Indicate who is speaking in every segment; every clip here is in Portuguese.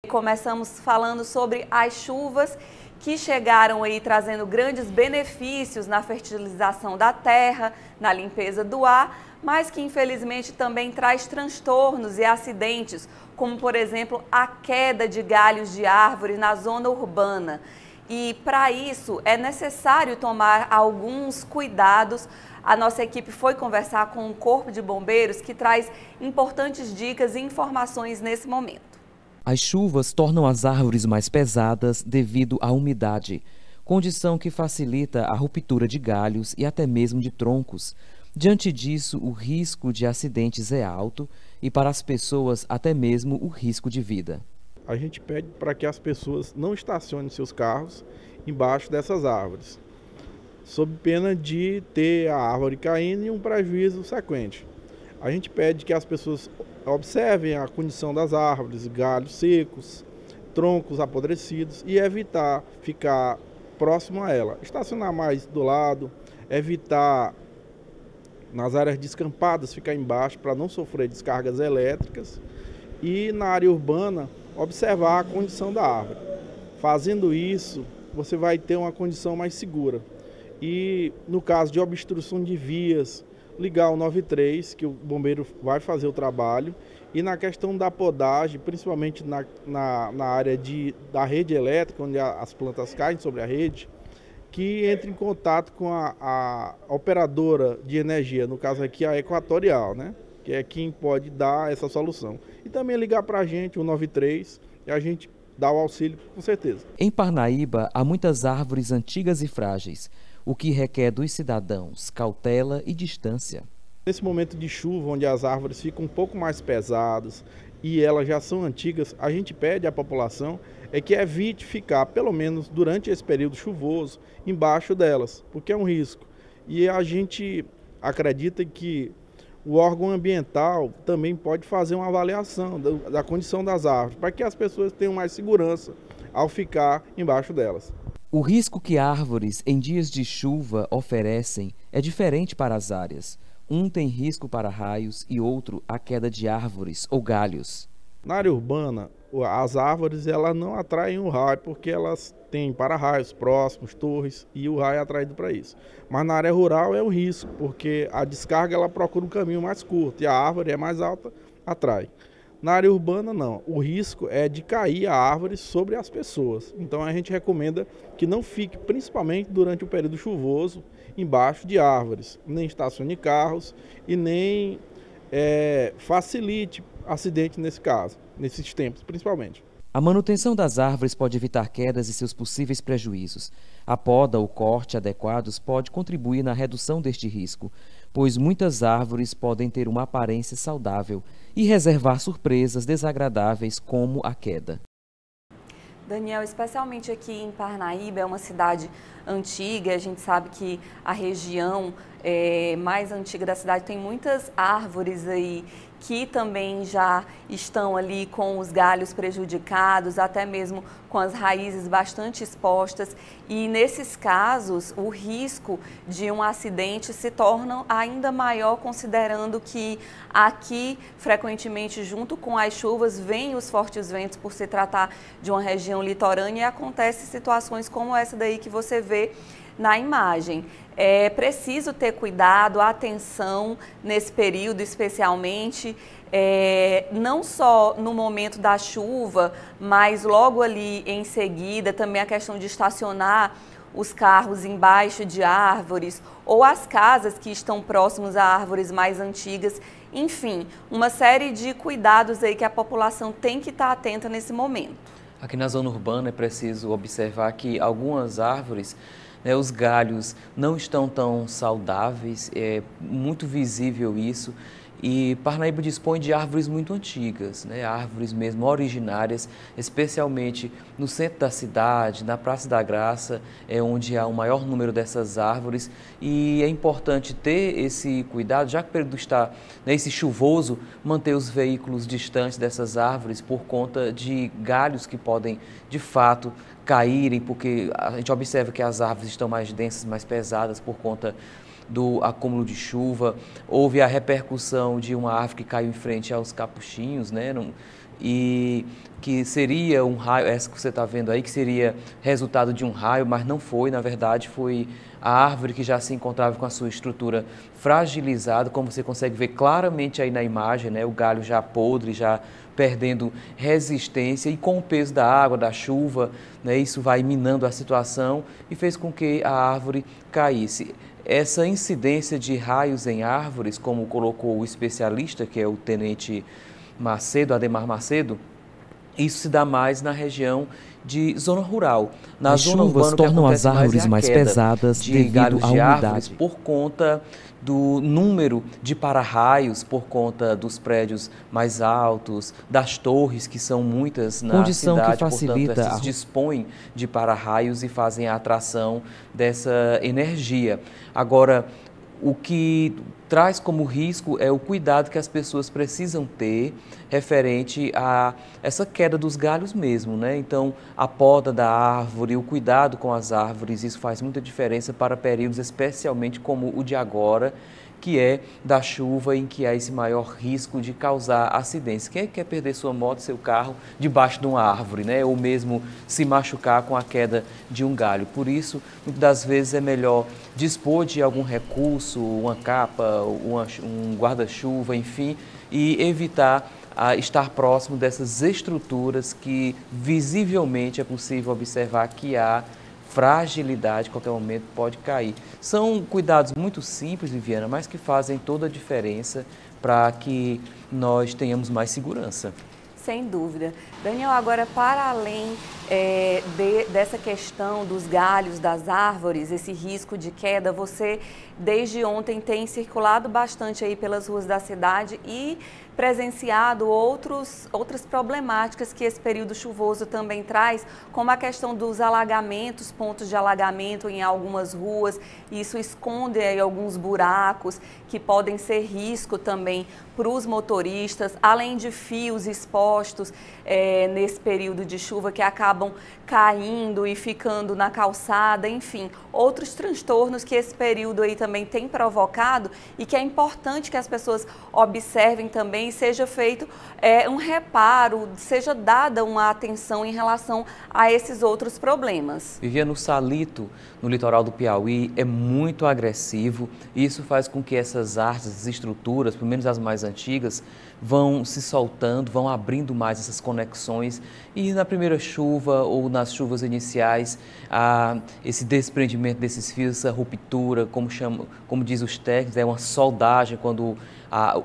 Speaker 1: Começamos falando sobre as chuvas que chegaram aí trazendo grandes benefícios na fertilização da terra, na limpeza do ar, mas que infelizmente também traz transtornos e acidentes, como por exemplo a queda de galhos de árvores na zona urbana. E para isso é necessário tomar alguns cuidados. A nossa equipe foi conversar com o Corpo de Bombeiros, que traz importantes dicas e informações nesse momento.
Speaker 2: As chuvas tornam as árvores mais pesadas devido à umidade, condição que facilita a ruptura de galhos e até mesmo de troncos. Diante disso, o risco de acidentes é alto e para as pessoas até mesmo o risco de vida.
Speaker 3: A gente pede para que as pessoas não estacionem seus carros embaixo dessas árvores, sob pena de ter a árvore caindo e um prejuízo sequente. A gente pede que as pessoas observem a condição das árvores, galhos secos, troncos apodrecidos e evitar ficar próximo a ela. Estacionar mais do lado, evitar nas áreas descampadas ficar embaixo para não sofrer descargas elétricas e na área urbana observar a condição da árvore. Fazendo isso, você vai ter uma condição mais segura. E no caso de obstrução de vias, ligar o 93, que o bombeiro vai fazer o trabalho. E na questão da podagem, principalmente na área da rede elétrica, onde as plantas caem sobre a rede, que entre em contato com a operadora de energia, no caso aqui a Equatorial, né? Que é quem pode dar essa solução. E também ligar para a gente, o 93, e a gente dá o auxílio, com certeza.
Speaker 2: Em Parnaíba, há muitas árvores antigas e frágeis, o que requer dos cidadãos cautela e distância.
Speaker 3: Nesse momento de chuva, onde as árvores ficam um pouco mais pesadas e elas já são antigas, a gente pede à população que evite ficar, pelo menos durante esse período chuvoso, embaixo delas, porque é um risco. E a gente acredita que o órgão ambiental também pode fazer uma avaliação da condição das árvores, para que as pessoas tenham mais segurança ao ficar embaixo delas.
Speaker 2: O risco que árvores em dias de chuva oferecem é diferente para as áreas. Um tem risco para raios e outro a queda de árvores ou galhos.
Speaker 3: Na área urbana, as árvores elas não atraem o raio porque elas têm para-raios próximos, torres, e o raio é atraído para isso. Mas na área rural é um risco, porque a descarga ela procura um caminho mais curto e a árvore é mais alta, atrai. Na área urbana não, o risco é de cair a árvore sobre as pessoas. Então a gente recomenda que não fique, principalmente durante o período chuvoso, embaixo de árvores, nem estacione carros e nem facilite acidente nesse caso, nesses tempos principalmente.
Speaker 2: A manutenção das árvores pode evitar quedas e seus possíveis prejuízos. A poda ou corte adequados pode contribuir na redução deste risco, pois muitas árvores podem ter uma aparência saudável e reservar surpresas desagradáveis como a queda.
Speaker 1: Daniel, especialmente aqui em Parnaíba, é uma cidade antiga, a gente sabe que a região mais antiga da cidade tem muitas árvores aí que também já estão ali com os galhos prejudicados, até mesmo com as raízes bastante expostas. E nesses casos, o risco de um acidente se torna ainda maior, considerando que aqui, frequentemente, junto com as chuvas, vêm os fortes ventos por se tratar de uma região litorânea e acontecem situações como essa daí que você vê na imagem. É preciso ter cuidado, atenção nesse período especialmente, não só no momento da chuva, mas logo ali em seguida também a questão de estacionar os carros embaixo de árvores ou as casas que estão próximas a árvores mais antigas. Enfim, uma série de cuidados aí que a população tem que estar atenta nesse momento.
Speaker 2: Aqui na zona urbana é preciso observar que algumas árvores, os galhos não estão tão saudáveis, é muito visível isso. E Parnaíba dispõe de árvores muito antigas, árvores mesmo originárias, especialmente no centro da cidade, na Praça da Graça, onde há o maior número dessas árvores. E é importante ter esse cuidado, já que o período está esse chuvoso, manter os veículos distantes dessas árvores por conta de galhos que podem, de fato, caírem, porque a gente observa que as árvores estão mais densas, mais pesadas por conta do acúmulo de chuva. Houve a repercussão de uma árvore que caiu em frente aos capuchinhos, e que seria um raio, essa que você está vendo aí, que seria resultado de um raio, mas não foi, na verdade foi a árvore que já se encontrava com a sua estrutura fragilizada, como você consegue ver claramente aí na imagem, né? O galho já podre, já perdendo resistência, e com o peso da água, da chuva, né? Isso vai minando a situação e fez com que a árvore caísse. Essa incidência de raios em árvores, como colocou o especialista, que é o tenente Macedo, Ademar Macedo, isso se dá mais na região de zona rural. Na
Speaker 4: As
Speaker 2: zona
Speaker 4: chuvas
Speaker 2: urbana, o que
Speaker 4: tornam
Speaker 2: acontece
Speaker 4: as árvores
Speaker 2: é a
Speaker 4: mais
Speaker 2: queda
Speaker 4: pesadas
Speaker 2: de
Speaker 4: devido
Speaker 2: galhos
Speaker 4: à
Speaker 2: de árvores
Speaker 4: umidade.
Speaker 2: por conta do número de para-raios, por conta dos prédios mais altos, das torres, que são muitas na
Speaker 4: Condição que
Speaker 2: cidade,
Speaker 4: facilita
Speaker 2: portanto, essas dispõem de para-raios e fazem a atração dessa energia. Agora, o que traz como risco é o cuidado que as pessoas precisam ter referente a essa queda dos galhos mesmo, né? Então, a poda da árvore, o cuidado com as árvores, isso faz muita diferença para períodos especialmente como o de agora, que é da chuva, em que há esse maior risco de causar acidentes. Quem quer perder sua moto, seu carro, debaixo de uma árvore, né? Ou mesmo se machucar com a queda de um galho. Por isso, muitas das vezes é melhor dispor de algum recurso, uma capa, um guarda-chuva, enfim, e evitar estar próximo dessas estruturas que visivelmente é possível observar que há fragilidade, a qualquer momento pode cair. São cuidados muito simples, Viviana, mas que fazem toda a diferença para que nós tenhamos mais segurança.
Speaker 1: Sem dúvida. Daniel, agora para além dessa questão dos galhos das árvores, esse risco de queda, você desde ontem tem circulado bastante aí pelas ruas da cidade e presenciado outras problemáticas que esse período chuvoso também traz, como a questão dos alagamentos, pontos de alagamento em algumas ruas. Isso esconde aí alguns buracos que podem ser risco também para os motoristas, além de fios expostos nesse período de chuva que acabam caindo e ficando na calçada, enfim, outros transtornos que esse período aí também tem provocado e que é importante que as pessoas observem também e seja feito um reparo, seja dada uma atenção em relação a esses outros problemas.
Speaker 2: Viviana, o salito no litoral do Piauí é muito agressivo e isso faz com que essas árvores, essas estruturas, pelo menos as mais antigas, vão se soltando, vão abrindo mais essas conexões e na primeira chuva ou nas chuvas iniciais, esse desprendimento desses fios, essa ruptura, como diz os técnicos, é uma soldagem, quando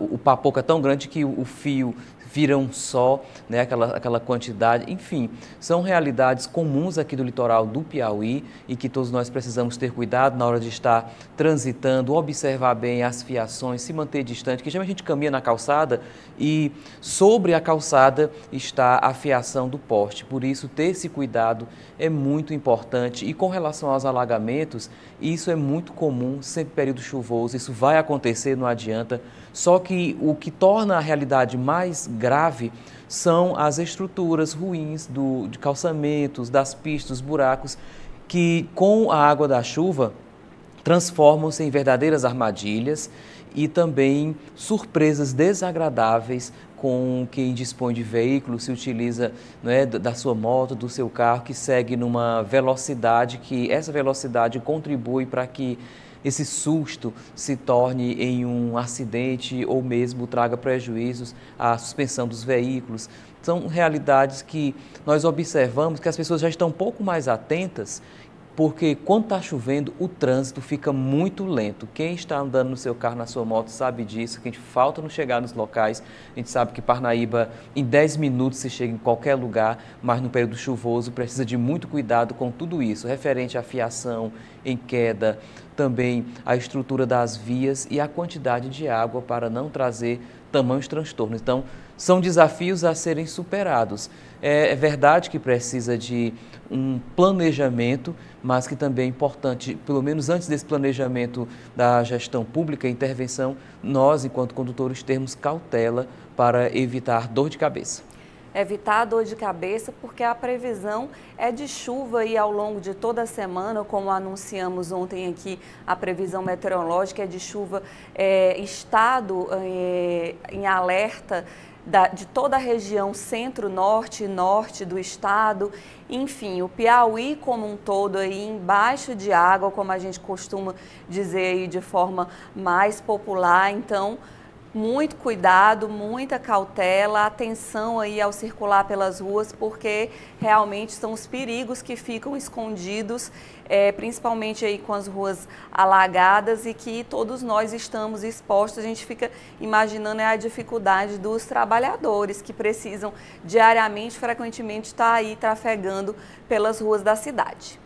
Speaker 2: o papoco é tão grande que o fio vira um só, né, aquela quantidade, enfim, são realidades comuns aqui do litoral do Piauí e que todos nós precisamos ter cuidado na hora de estar transitando, observar bem as fiações, se manter distante, que geralmente a gente caminha na calçada e sobre a calçada está a fiação do poste, por isso ter esse cuidado é muito importante. E com relação aos alagamentos, isso é muito comum, sempre período chuvoso, isso vai acontecer, não adianta. Só que o que torna a realidade mais grave são as estruturas ruins de calçamentos, das pistas, dos buracos, que com a água da chuva transformam-se em verdadeiras armadilhas e também surpresas desagradáveis com quem dispõe de veículo, se utiliza, né, da sua moto, do seu carro, que segue numa velocidade, que essa velocidade contribui para que esse susto se torne em um acidente ou mesmo traga prejuízos à suspensão dos veículos. São realidades que nós observamos que as pessoas já estão um pouco mais atentas, porque quando está chovendo o trânsito fica muito lento. Quem está andando no seu carro, na sua moto, sabe disso, que a gente falta no chegar nos locais. A gente sabe que Parnaíba em 10 minutos se chega em qualquer lugar, mas no período chuvoso precisa de muito cuidado com tudo isso, referente à fiação em queda, também a estrutura das vias e a quantidade de água para não trazer tamanhos transtornos. Então, são desafios a serem superados. É verdade que precisa de um planejamento, mas que também é importante, pelo menos antes desse planejamento da gestão pública, intervenção, nós, enquanto condutores, termos cautela para evitar dor de cabeça.
Speaker 1: Evitar a dor de cabeça, porque a previsão é de chuva aí ao longo de toda a semana, como anunciamos ontem aqui, a previsão meteorológica é de chuva, estado em alerta de toda a região centro-norte e norte do estado. Enfim, o Piauí como um todo aí embaixo de água, como a gente costuma dizer aí de forma mais popular. Então, muito cuidado, muita cautela, atenção aí ao circular pelas ruas, porque realmente são os perigos que ficam escondidos, principalmente aí com as ruas alagadas, e que todos nós estamos expostos. A gente fica imaginando a dificuldade dos trabalhadores que precisam diariamente, frequentemente, estar aí trafegando pelas ruas da cidade.